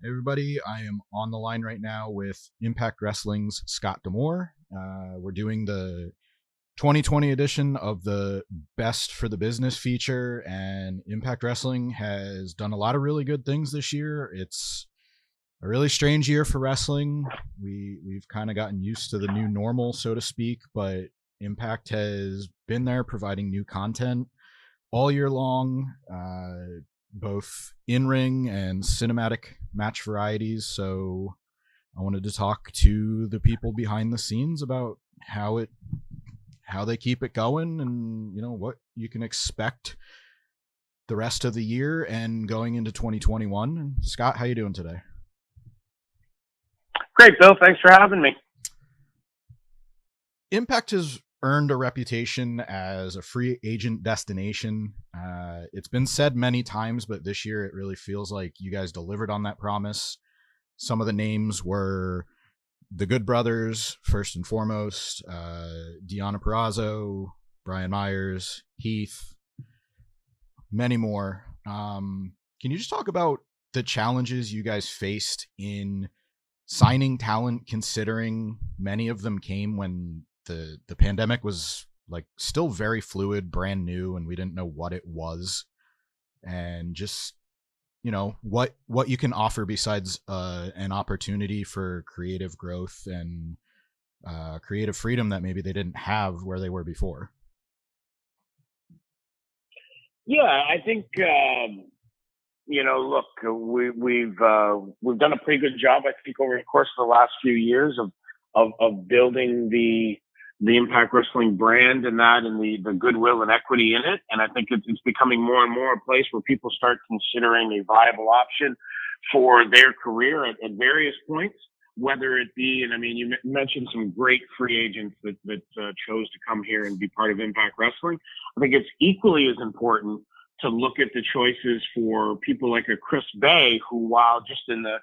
Hey everybody, I am on the line right now with Impact Wrestling's Scott D'Amore. We're doing the 2020 edition of the Best for the Business feature, and Impact Wrestling has done a lot of really good things this year. It's a really strange year for wrestling. We've kind of gotten used to the new normal, so to speak, but Impact has been there providing new content all year long. Both in-ring and cinematic match varieties. So I wanted to talk to the people behind the scenes about how they keep it going, and what you can expect the rest of the year and going into 2021. And Scott, how you doing today? Great, Bill. Thanks for having me. Impact has earned a reputation as a free agent destination. It's been said many times, but this year it really feels like you guys delivered on that promise. Some of the names were the Good Brothers, first and foremost, Deonna Purrazzo, Brian Myers, Heath, many more. Can you just talk about the challenges you guys faced in signing talent, considering many of them came when the pandemic was like still very fluid, brand new, and we didn't know what it was, and just what you can offer besides an opportunity for creative growth and creative freedom that maybe they didn't have where they were before. Yeah, I think look, we've done a pretty good job, I think, over the course of the last few years of building the Impact Wrestling brand and the goodwill and equity in it. And I think it's becoming more and more a place where people start considering a viable option for their career at various points, whether it be, and I mean, you mentioned some great free agents that chose to come here and be part of Impact Wrestling. I think it's equally as important to look at the choices for people like a Chris Bay, who, while just in the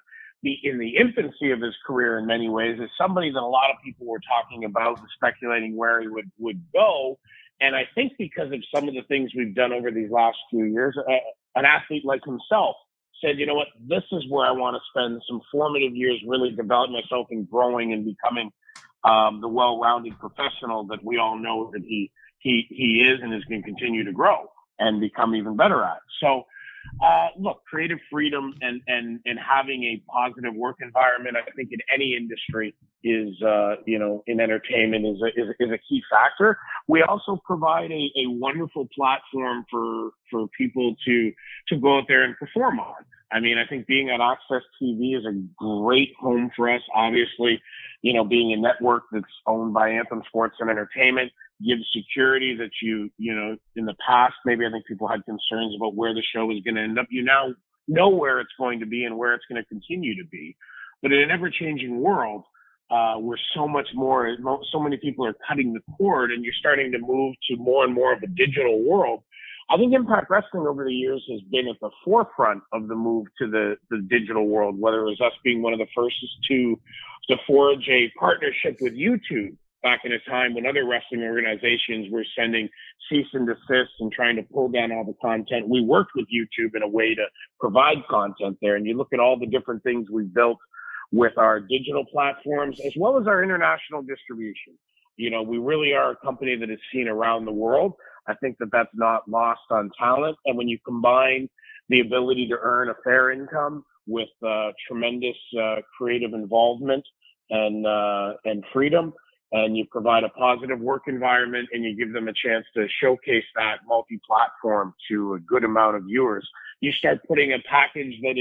infancy of his career in many ways, is somebody that a lot of people were talking about and speculating where he would go. And I think because of some of the things we've done over these last few years, an athlete like himself said, you know what, this is where I want to spend some formative years, really developing myself and growing and becoming the well-rounded professional that we all know that he is and is going to continue to grow and become even better at. So, look, creative freedom and having a positive work environment, I think in any industry is, in entertainment is a key factor. We also provide a wonderful platform for people to go out there and perform on. I mean, I think being at Access TV is a great home for us. Obviously, being a network that's owned by Anthem Sports and Entertainment gives security that in the past, maybe I think people had concerns about where the show was going to end up. You now know where it's going to be and where it's going to continue to be. But in an ever-changing world, where so many people are cutting the cord and you're starting to move to more and more of a digital world, I think Impact Wrestling over the years has been at the forefront of the move to the digital world, whether it was us being one of the first to forge a partnership with YouTube back in a time when other wrestling organizations were sending cease and desist and trying to pull down all the content. We worked with YouTube in a way to provide content there. And you look at all the different things we've built with our digital platforms, as well as our international distribution. We really are a company that is seen around the world. I think that that's not lost on talent. And when you combine the ability to earn a fair income with tremendous creative involvement and freedom, and you provide a positive work environment and you give them a chance to showcase that multi-platform to a good amount of viewers, you start putting a package that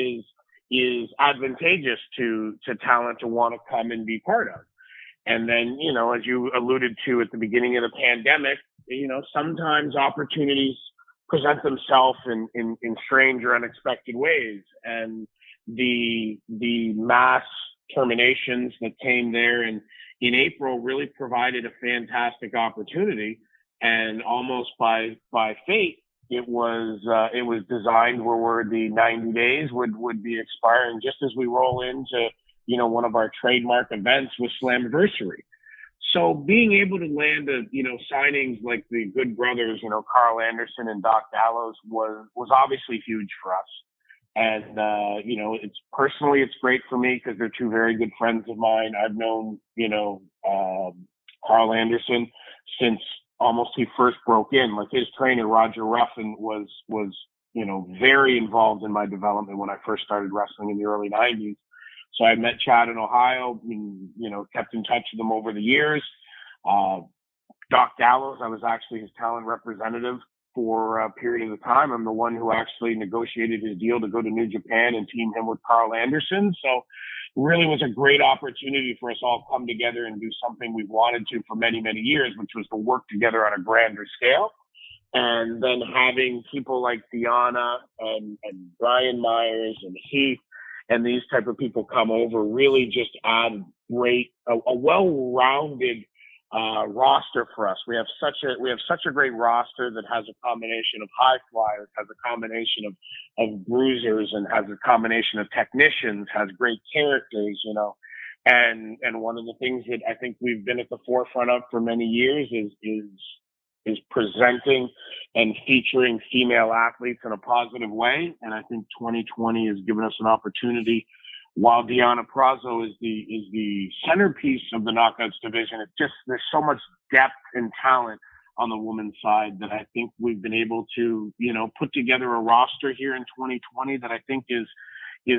is advantageous to talent to want to come and be part of. And then, as you alluded to at the beginning of the pandemic, sometimes opportunities present themselves in strange or unexpected ways. And the mass terminations that came there in April really provided a fantastic opportunity, and almost by fate, it was designed where the 90 days would be expiring just as we roll into one of our trademark events with Slammiversary. So being able to land signings like the Good Brothers, Carl Anderson and Doc Gallows was obviously huge for us. And, it's personally, it's great for me because they're two very good friends of mine. I've known, Carl Anderson since almost he first broke in. Like his trainer, Roger Ruffin, was, very involved in my development when I first started wrestling in the early 90s. So I met Chad in Ohio, and, kept in touch with him over the years. Doc Gallows, I was actually his talent representative for a period of time. I'm the one who actually negotiated his deal to go to New Japan and team him with Carl Anderson. So it really was a great opportunity for us all to come together and do something we've wanted to for many, many years, which was to work together on a grander scale. And then having people like Deanna and Brian Myers and Heath and these type of people come over really just add a well-rounded roster for us. We have such a great roster that has a combination of high flyers, has a combination of bruisers, and has a combination of technicians, has great characters, and one of the things that I think we've been at the forefront of for many years is presenting and featuring female athletes in a positive way. And I think 2020 has given us an opportunity. While Deanna Prazo is the centerpiece of the Knockouts division, there's so much depth and talent on the women's side that I think we've been able to, put together a roster here in 2020 that I think is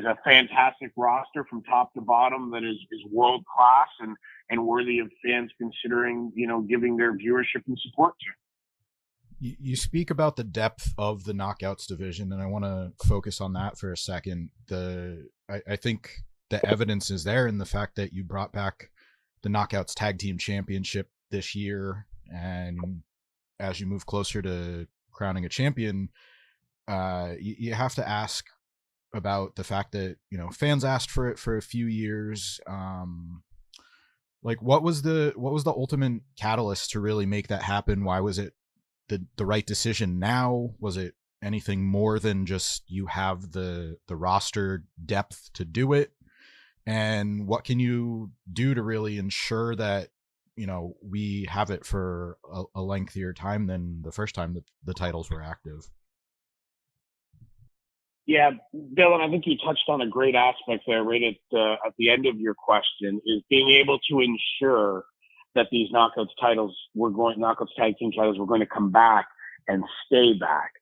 a fantastic roster from top to bottom that is world class and worthy of fans considering, giving their viewership and support to. You speak about the depth of the Knockouts division, and I want to focus on that for a second. I think the evidence is there in the fact that you brought back the Knockouts Tag Team Championship this year, and as you move closer to crowning a champion, you have to ask about the fact that fans asked for it for a few years. Like what was the ultimate catalyst to really make that happen? Why was it the right decision now? Was it anything more than just you have the roster depth to do it? And what can you do to really ensure that we have it for a lengthier time than the first time that the titles were active? Yeah, Bill, and I think you touched on a great aspect there right at the end of your question, is being able to ensure that these Knockouts Tag Team titles were going to come back and stay back.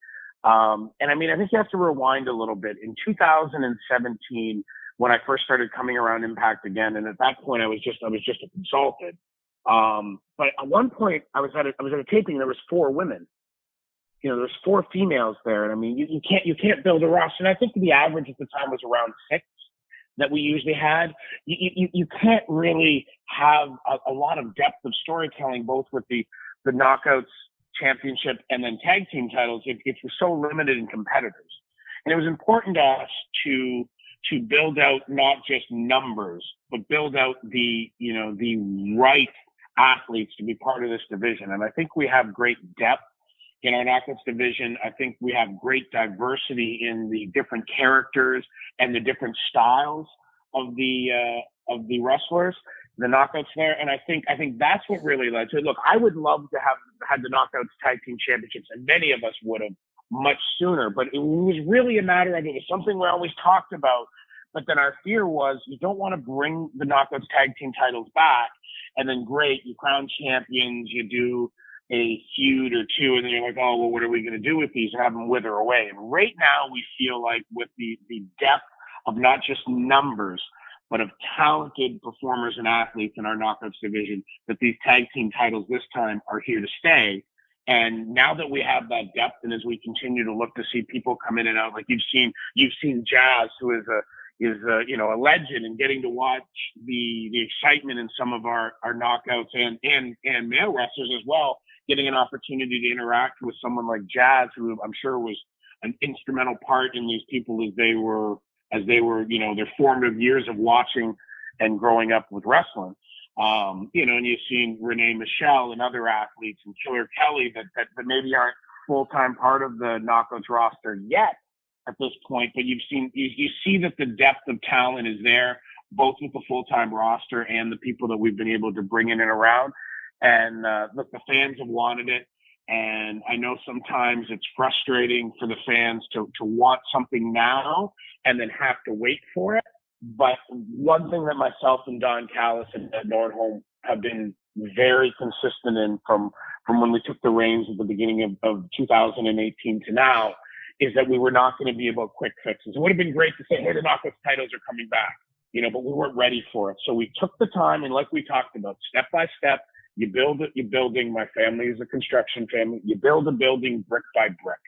And I mean, I think you have to rewind a little bit. In 2017, when I first started coming around Impact again, and at that point I was just a consultant. But at one point I was at a taping and there was 4 women. There's 4 females there, and I mean, you can't build a roster. And I think the average at the time was around 6 that we usually had. You can't really have a lot of depth of storytelling, both with the Knockouts Championship and then tag team titles, if you're so limited in competitors. And it was important to us to build out not just numbers, but build out the right athletes to be part of this division. And I think we have great depth in our Knockouts division. I think we have great diversity in the different characters and the different styles of the wrestlers, the Knockouts there. And I think that's what really led to it. Look, I would love to have had the Knockouts Tag Team Championships, and many of us would have much sooner, but it was really a matter of, it was something we always talked about. But then our fear was, you don't want to bring the Knockouts Tag Team titles back, and then great, you crown champions, you do a feud or 2, and then you're like, oh, well, what are we going to do with these? Have them wither away. And right now we feel like with the depth of not just numbers, but of talented performers and athletes in our Knockouts division, that these tag team titles this time are here to stay. And now that we have that depth, and as we continue to look to see people come in and out, like you've seen Jazz, who is a legend, and getting to watch the excitement in some of our Knockouts and male wrestlers as well, getting an opportunity to interact with someone like Jazz, who I'm sure was an instrumental part in these people as they were, their formative years of watching and growing up with wrestling. And you've seen Renee Michelle and other athletes, and Killer Kelly that maybe aren't full-time part of the Knockouts roster yet at this point, but you see that the depth of talent is there, both with the full-time roster and the people that we've been able to bring in and around. And look, the fans have wanted it. And I know sometimes it's frustrating for the fans to want something now and then have to wait for it. But one thing that myself and Don Callis and Ed Nordholm have been very consistent in from when we took the reins at the beginning of 2018 to now is that we were not going to be about quick fixes. It would have been great to say, hey, the Knockouts titles are coming back, but we weren't ready for it. So we took the time, and like we talked about, step by step, you build it, you're building. My family is a construction family. You build a building brick by brick.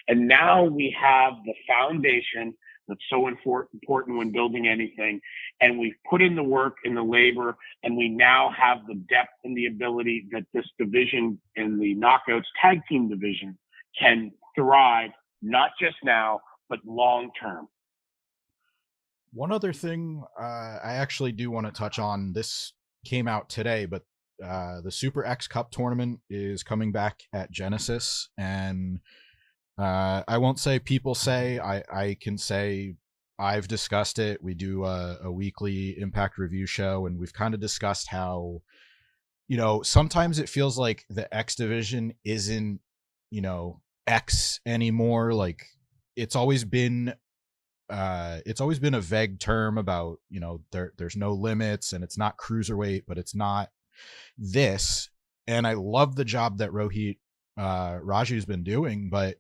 And now we have the foundation that's so important when building anything. And we've put in the work and the labor, and we now have the depth and the ability that this division in the Knockouts tag team division can thrive, not just now, but long term. One other thing I actually do want to touch on, this came out today, but the Super X Cup tournament is coming back at Genesis, and I won't say people say, I can say I've discussed it. We do a weekly Impact review show, and we've kind of discussed how, sometimes it feels like the X division isn't, X anymore. Like it's always been a vague term about, there's no limits, and it's not cruiserweight, but it's not this. And I love the job that Rohit Raju's been doing, but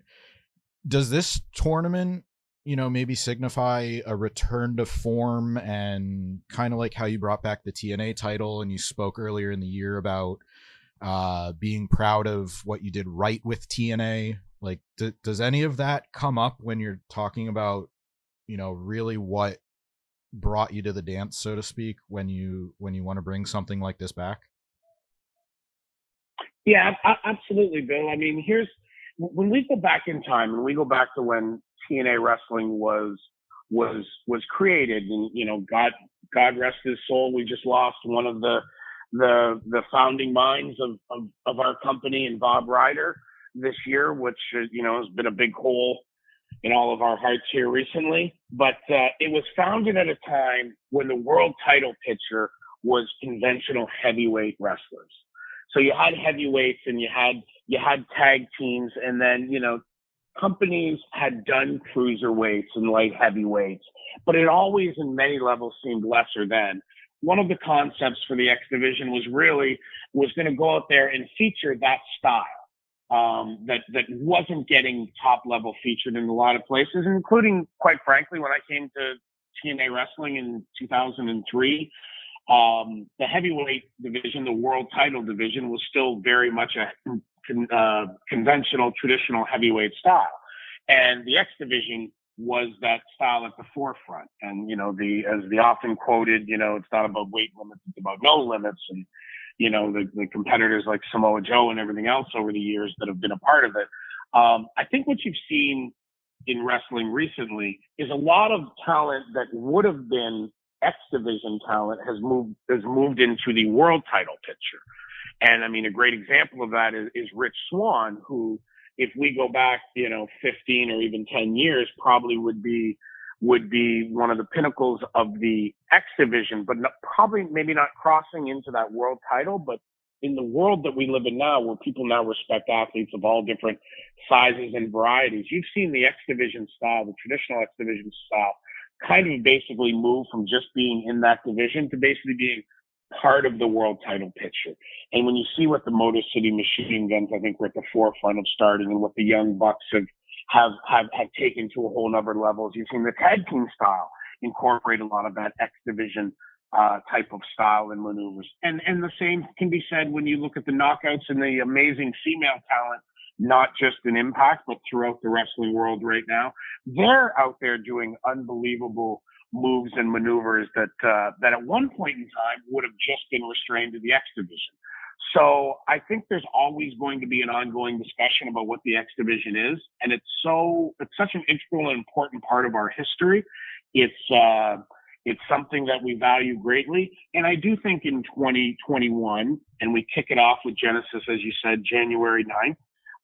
does this tournament, maybe signify a return to form, and kind of like how you brought back the TNA title and you spoke earlier in the year about being proud of what you did right with TNA? Like, does any of that come up when you're talking about, really what brought you to the dance, so to speak, when you want to bring something like this back? Yeah, absolutely, Bill. I mean, when we go back in time, and we go back to when TNA wrestling was created, and God rest his soul, we just lost one of the founding minds of our company, and Bob Ryder, this year, which has been a big hole in all of our hearts here recently. But it was founded at a time when the world title picture was conventional heavyweight wrestlers. So you had heavyweights, and you had tag teams, and then, companies had done cruiserweights and light heavyweights, but it always in many levels seemed lesser than. One of the concepts for the X division was going to go out there and feature that style that wasn't getting top level featured in a lot of places, including, quite frankly, when I came to TNA wrestling in 2003. The heavyweight division, the world title division, was still very much a conventional, traditional heavyweight style. And the X division was that style at the forefront. And, as the often quoted, it's not about weight limits, it's about no limits. And, the competitors like Samoa Joe and everything else over the years that have been a part of it. I think what you've seen in wrestling recently is a lot of talent that would have been X division talent has moved into the world title picture. And I mean, a great example of that is Rich Swann, who, if we go back, 15 or even 10 years, probably would be one of the pinnacles of the X division, but maybe not crossing into that world title. But in the world that we live in now, where people now respect athletes of all different sizes and varieties, you've seen the X division style, the traditional X division style, kind of basically move from just being in that division to basically being part of the world title picture. And when you see what the Motor City Machine Guns, I think, were at the forefront of starting, and what the Young Bucks have taken to a whole nother levels, you've seen the tag team style incorporate a lot of that X division type of style and maneuvers. And the same can be said when you look at the Knockouts and the amazing female talent, not just in Impact, but throughout the wrestling world right now. They're out there doing unbelievable moves and maneuvers that at one point in time would have just been restrained to the X division. So I think there's always going to be an ongoing discussion about what the X division is. And it's such an integral and important part of our history. It's something that we value greatly. And I do think in 2021, and we kick it off with Genesis, as you said, January 9th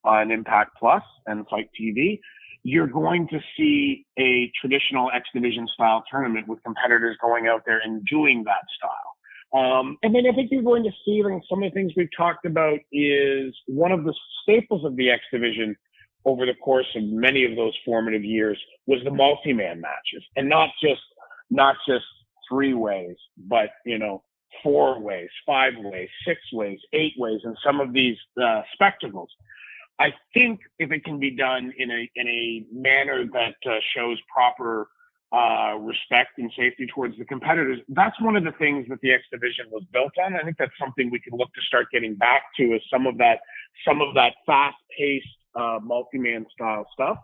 on Impact Plus and Fight TV, you're going to see a traditional X division style tournament with competitors going out there and doing that style. And then I think you're going to see, like, some of the things we've talked about is one of the staples of the X Division over the course of many of those formative years was the multi-man matches, and not just 3 ways, but 4 ways, 5 ways, 6 ways, 8 ways, and some of these spectacles. I think if it can be done in a manner that shows proper respect and safety towards the competitors, that's one of the things that the X Division was built on. I think that's something we can look to start getting back to, is some of that fast-paced multi-man style stuff.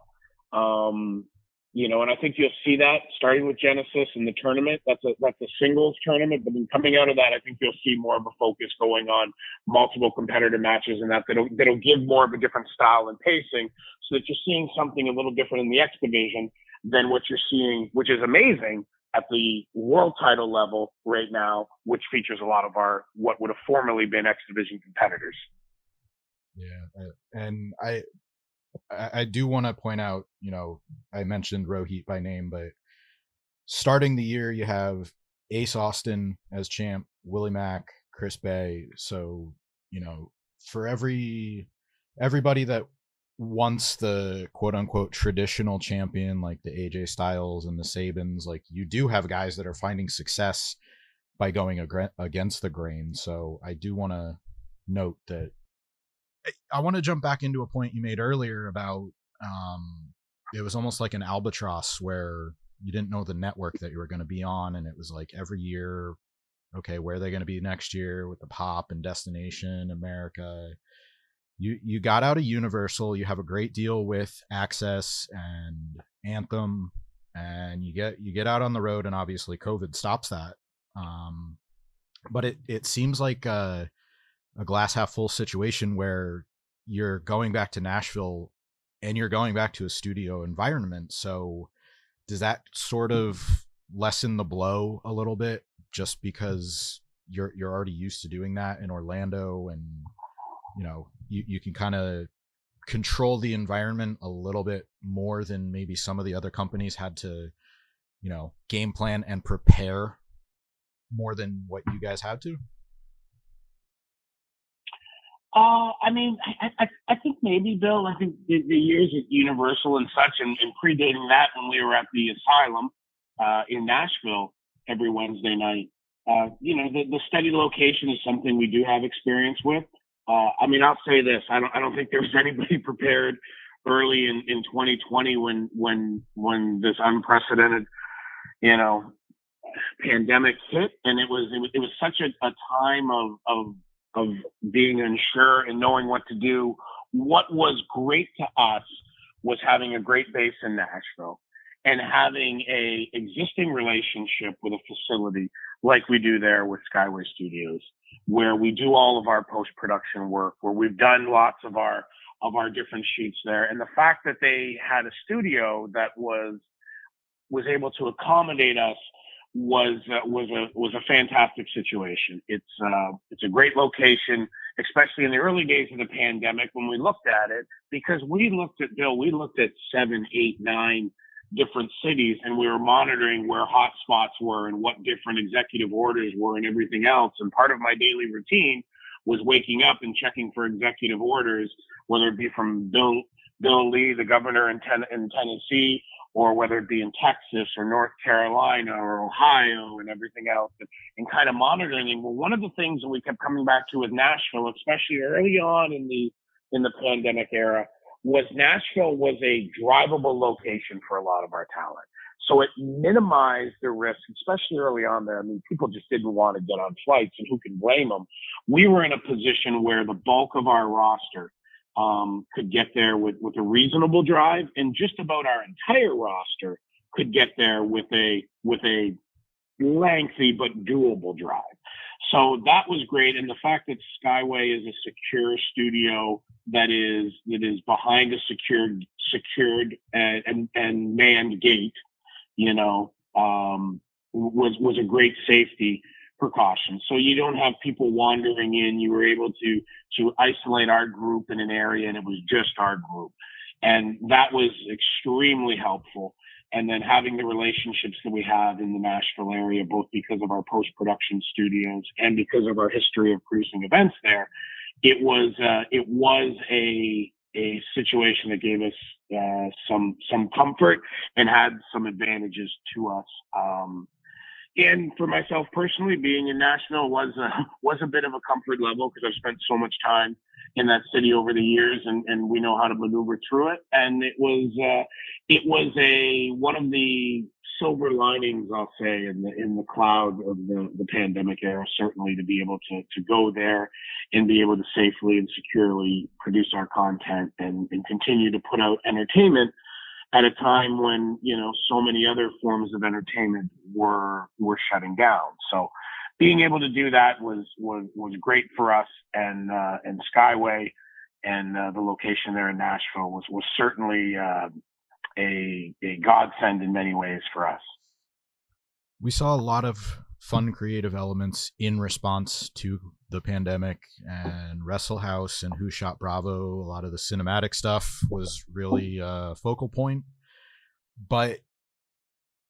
And I think you'll see that starting with Genesis and the tournament. That's a singles tournament, but then coming out of that, I think you'll see more of a focus going on multiple competitor matches, and that'll give more of a different style and pacing, so that you're seeing something a little different in the X Division than what you're seeing, which is amazing, at the world title level right now, which features a lot of what would have formerly been X Division competitors. Yeah, and I do want to point out, I mentioned Rohit by name, but starting the year, you have Ace Austin as champ, Willie Mack, Chris Bay. So, for everybody that wants the quote unquote traditional champion, like the AJ Styles and the Sabins, like, you do have guys that are finding success by going against the grain. So I do want to note that. I want to jump back into a point you made earlier about it was almost like an albatross where you didn't know the network that you were going to be on, and it was like every year, okay, where are they going to be next year with the Pop and Destination America? You got out of Universal, you have a great deal with Access and Anthem, and you get out on the road, and obviously COVID stops that. But it seems like a glass half full situation where you're going back to Nashville and you're going back to a studio environment. So does that sort of lessen the blow a little bit, just because you're already used to doing that in Orlando, and you can kind of control the environment a little bit more than maybe some of the other companies had to, game plan and prepare more than what you guys had to? I think maybe, Bill. I think the years at Universal and such, and predating that, when we were at the Asylum in Nashville every Wednesday night, the steady location is something we do have experience with. I'll say this: I don't think there was anybody prepared early in 2020 when this unprecedented, pandemic hit, and it was such a time of being unsure and knowing what to do. What was great to us was having a great base in Nashville and having a existing relationship with a facility like we do there with Skyway Studios, where we do all of our post-production work, where we've done lots of our different shoots there. And the fact that they had a studio that was able to accommodate us was a fantastic situation. It's a great location, especially in the early days of the pandemic when we looked at it, because we looked at 7, 8, 9 different cities, and we were monitoring where hot spots were and what different executive orders were and everything else. And part of my daily routine was waking up and checking for executive orders, whether it be from Bill Lee, the governor in Tennessee, or whether it be in Texas or North Carolina or Ohio and everything else, and kind of monitoring. Well, one of the things that we kept coming back to with Nashville, especially early on in the pandemic era, was Nashville was a drivable location for a lot of our talent. So it minimized the risk, especially early on there. I mean, people just didn't want to get on flights, and who can blame them? We were in a position where the bulk of our roster could get there with a reasonable drive, and just about our entire roster could get there with a lengthy but doable drive. So that was great. And the fact that Skyway is a secure studio that is behind a secured and manned gate, was a great safety precaution. So you don't have people wandering in. You were able to isolate our group in an area, and it was just our group. And that was extremely helpful. and then having the relationships that we have in the Nashville area, both because of our post-production studios and because of our history of producing events there, it was a situation that gave us some comfort and had some advantages to us. And for myself personally, being in Nashville was a bit of a comfort level because I've spent so much time in that city over the years, and we know how to maneuver through it. And it was one of the silver linings, I'll say, in the cloud of the pandemic era, certainly, to be able to go there and be able to safely and securely produce our content and continue to put out entertainment at a time when, so many other forms of entertainment were shutting down. So being able to do that was great for us, and Skyway and the location there in Nashville was certainly a godsend in many ways for us. We saw a lot of fun creative elements in response to the pandemic, and Wrestle House and Who Shot Bravo. A lot of the cinematic stuff was really a focal point. But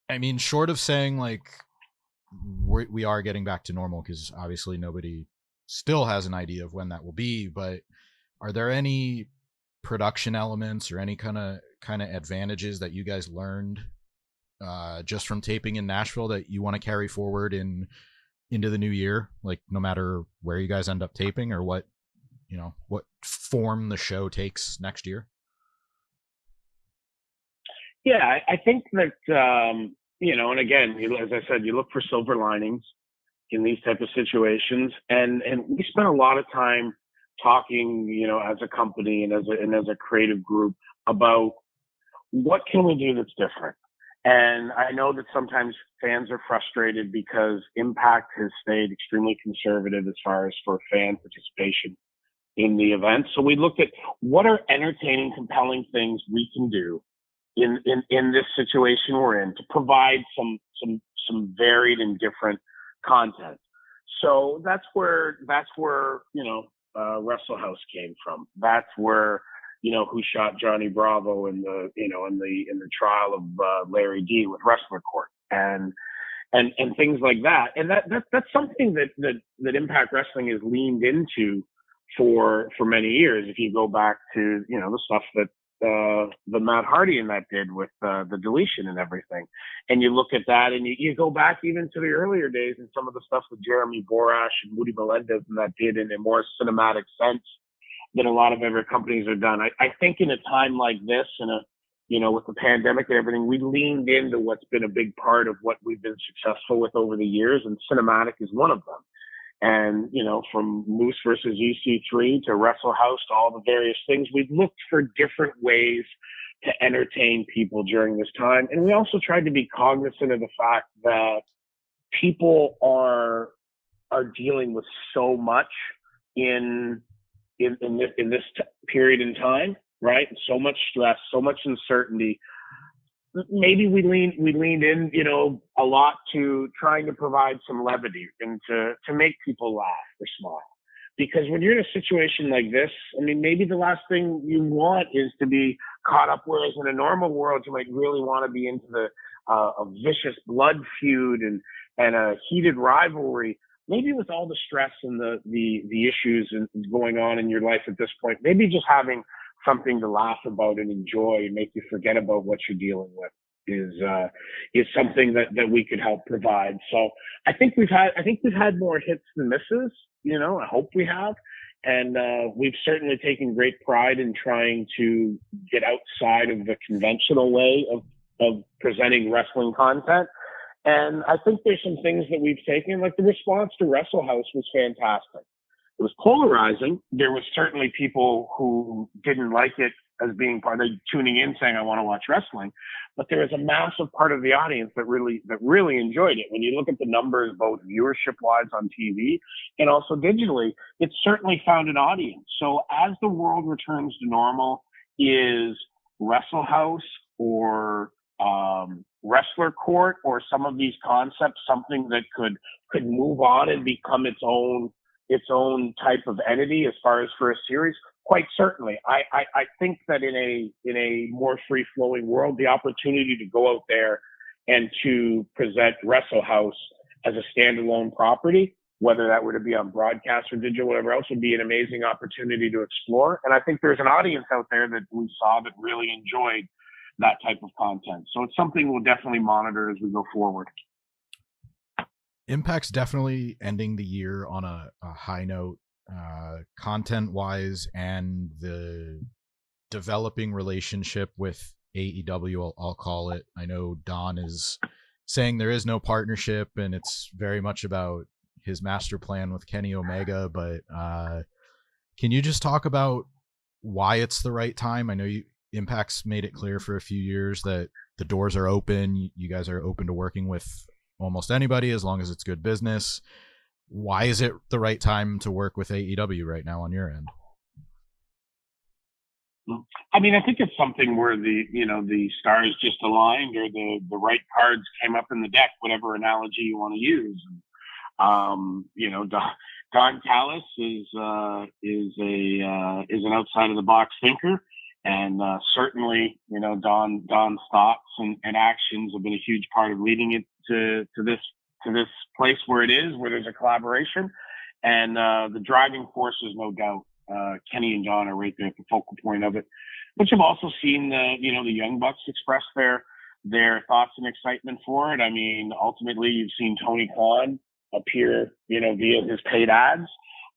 I mean, short of saying like we are getting back to normal, because obviously nobody still has an idea of when that will be, but are there any production elements or any kind of advantages that you guys learned just from taping in Nashville that you want to carry forward into the new year, like no matter where you guys end up taping or what form the show takes next year? Yeah, I think that and again, as I said, you look for silver linings in these type of situations, and we spent a lot of time talking, as a company and as a creative group about what can we do that's different. And I know that sometimes fans are frustrated because Impact has stayed extremely conservative as far as for fan participation in the event. So we looked at what are entertaining, compelling things we can do in this situation we're in to provide some varied and different content. So that's where Wrestle House came from. That's where Who Shot Johnny Bravo in the trial of Larry D with Wrestler Court and things like that. And that's something that Impact Wrestling has leaned into for many years. If you go back to the stuff that the Matt Hardy and that did with the deletion and everything, and you look at that, and you go back even to the earlier days and some of the stuff that Jeremy Borash and Moody Melendez and that did in a more cinematic sense than a lot of other companies have done. I think in a time like this, with the pandemic and everything, we leaned into what's been a big part of what we've been successful with over the years, and cinematic is one of them. And, from Moose versus EC3 to Wrestle House to all the various things, we've looked for different ways to entertain people during this time. And we also tried to be cognizant of the fact that people are dealing with so much in this period in time, right? So much stress, so much uncertainty. Maybe we leaned in, a lot to trying to provide some levity and to make people laugh or smile. Because when you're in a situation like this, I mean, maybe the last thing you want is to be caught up, whereas in a normal world, you might really want to be into a vicious blood feud and a heated rivalry. Maybe with all the stress and the issues going on in your life at this point, maybe just having something to laugh about and enjoy and make you forget about what you're dealing with is something that we could help provide. So I think we've had more hits than misses. I hope we have, and we've certainly taken great pride in trying to get outside of the conventional way of presenting wrestling content. And I think there's some things that we've taken, like the response to Wrestle House was fantastic. It was polarizing. There was certainly people who didn't like it as being part of tuning in saying, I want to watch wrestling. But there was a massive part of the audience that really enjoyed it. When you look at the numbers, both viewership wise on TV and also digitally, it certainly found an audience. So as the world returns to normal, is Wrestle House or Wrestler Court or some of these concepts something that could move on and become its own type of entity as far as for a series? quite certainly. I think that in a more free flowing world, the opportunity to go out there and to present Wrestle House as a standalone property, whether that were to be on broadcast or digital, whatever else, would be an amazing opportunity to explore. And I think there's an audience out there that we saw that really enjoyed that type of content. So it's something we'll definitely monitor as we go forward. Impact's definitely ending the year on a high note, content wise, and the developing relationship with AEW, I'll call it. I know Don is saying there is no partnership and it's very much about his master plan with Kenny Omega, but can you just talk about why it's the right time? I know Impact's made it clear for a few years that the doors are open. You guys are open to working with almost anybody as long as it's good business. Why is it the right time to work with AEW right now on your end? I mean, I think it's something where the stars just aligned, or the right cards came up in the deck, whatever analogy you want to use. Don Callis is an outside of the box thinker, and certainly, Don's thoughts and actions have been a huge part of leading it to this place where it is, where there's a collaboration, and the driving force is no doubt Kenny and Don are right there at the focal point of it. But you've also seen the Young Bucks express their thoughts and excitement for it. I mean, ultimately, you've seen Tony Khan appear, via his paid ads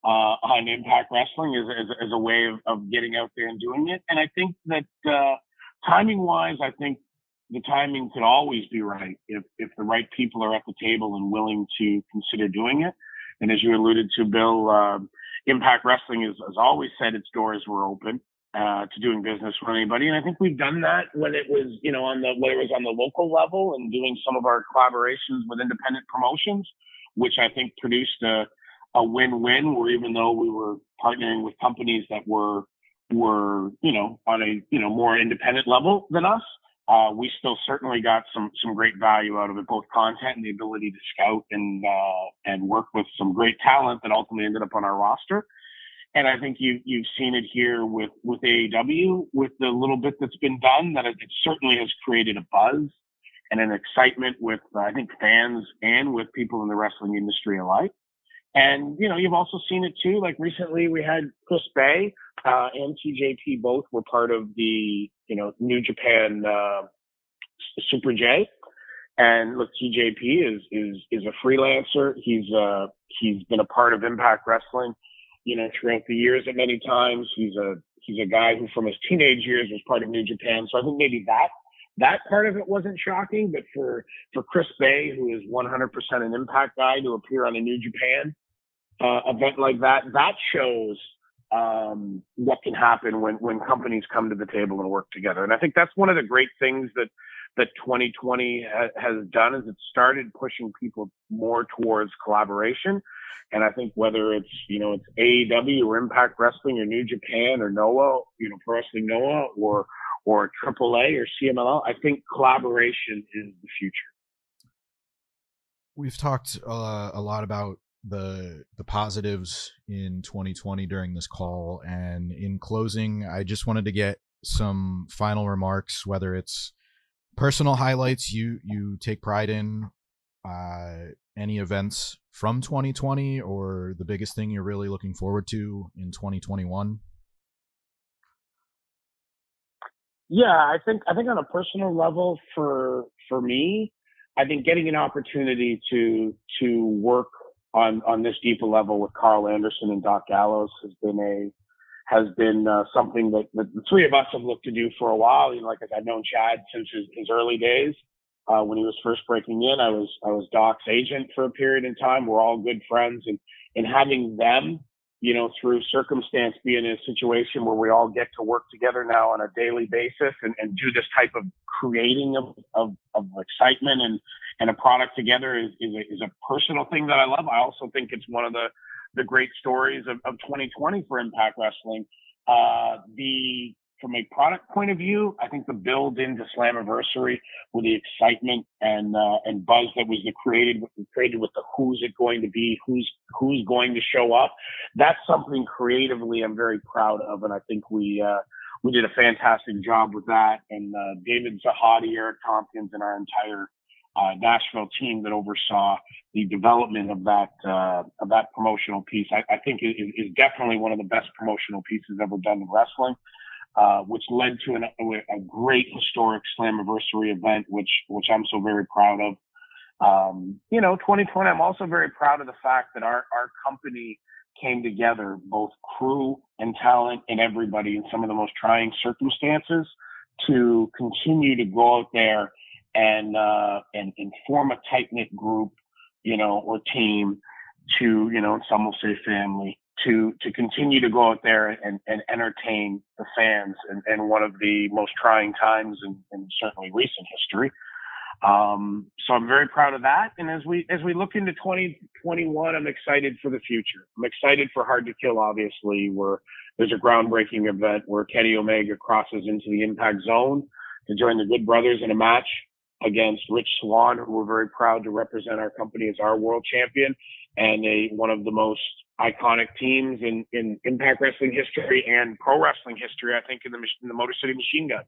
on Impact Wrestling as a way of getting out there and doing it. And I think that timing wise, I think the timing could always be right if the right people are at the table and willing to consider doing it. And as you alluded to, Bill, Impact Wrestling has always said its doors were open to doing business with anybody. And I think we've done that when it was, on the local level, and doing some of our collaborations with independent promotions, which I think produced a win-win, where even though we were partnering with companies that were on a, more independent level than us, we still certainly got some great value out of it, both content and the ability to scout and work with some great talent that ultimately ended up on our roster. And I think you've seen it here with AEW, with the little bit that's been done, that it certainly has created a buzz and an excitement with, I think, fans and with people in the wrestling industry alike. And, you've also seen it too. Like recently we had Chris Bay and TJP both were part of the, New Japan Super J. And look, TJP is a freelancer. He's been a part of Impact Wrestling, throughout the years at many times. He's a guy who from his teenage years was part of New Japan. So I think maybe that part of it wasn't shocking, but for Chris Bay, who is 100% an Impact guy, to appear on a New Japan event like that shows what can happen when companies come to the table and work together. And I think that's one of the great things that 2020 has done, is it started pushing people more towards collaboration. And I think whether it's AEW or Impact Wrestling or New Japan or Noah, Pro Wrestling Noah, or AAA or CMLL, I think collaboration is the future. We've talked a lot about the positives in 2020 during this call, and in closing, I just wanted to get some final remarks, whether it's personal highlights you take pride in, any events from 2020, or the biggest thing you're really looking forward to in 2021. Yeah, I think on a personal level, for me, I think getting an opportunity to work on this deeper level with Carl Anderson and Doc Gallows has been something that the three of us have looked to do for a while. I've known Chad since his early days. When he was first breaking in, I was Doc's agent for a period of time. We're all good friends, and having them, through circumstance, be in a situation where we all get to work together now on a daily basis and do this type of creating of excitement and a product together is a personal thing that I love. I also think it's one of the great stories of 2020 for Impact Wrestling. The from a product point of view, I think the build into Slammiversary with the excitement and buzz that was created with the who's it going to be, who's going to show up. That's something creatively I'm very proud of, and I think we did a fantastic job with that. And David Zahadi, Eric Tompkins, and our entire Nashville team that oversaw the development of that promotional piece, I think is definitely one of the best promotional pieces ever done in wrestling, which led to a great historic Slammiversary event, which I'm so very proud of. 2020, I'm also very proud of the fact that our company came together, both crew and talent and everybody, in some of the most trying circumstances, to continue to go out there and form a tight-knit group, or team, to, some will say family, to continue to go out there and entertain the fans in one of the most trying times in certainly recent history. So I'm very proud of that. And as we look into 2021, I'm excited for the future. I'm excited for Hard to Kill, obviously, where there's a groundbreaking event where Kenny Omega crosses into the Impact Zone to join the Good Brothers in a match against Rich Swann, who we're very proud to represent our company as our world champion, and one of the most iconic teams in Impact Wrestling history and pro wrestling history, I think, in the Motor City Machine Guns.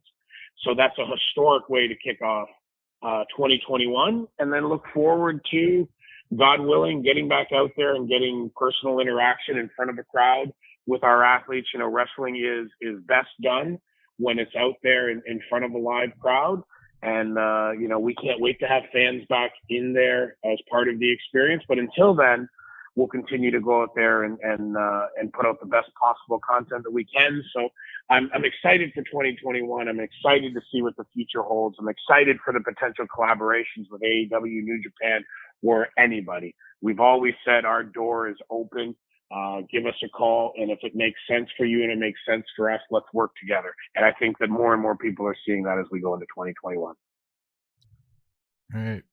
So that's a historic way to kick off 2021, and then look forward to, God willing, getting back out there and getting personal interaction in front of a crowd with our athletes. Wrestling is best done when it's out there in front of a live crowd. And, we can't wait to have fans back in there as part of the experience. But until then, we'll continue to go out there and put out the best possible content that we can. So I'm excited for 2021. I'm excited to see what the future holds. I'm excited for the potential collaborations with AEW, New Japan, or anybody. We've always said our door is open. Give us a call, and if it makes sense for you and it makes sense for us, let's work together. And I think that more and more people are seeing that as we go into 2021. All right.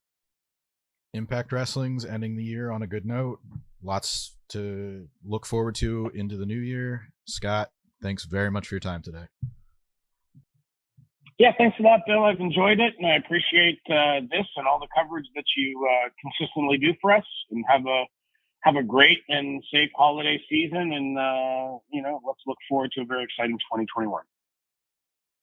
Impact Wrestling's ending the year on a good note. Lots to look forward to into the new year. Scott, thanks very much for your time today. Yeah, thanks a lot, Bill. I've enjoyed it, and I appreciate this and all the coverage that you consistently do for us. And have a great and safe holiday season, and let's look forward to a very exciting 2021.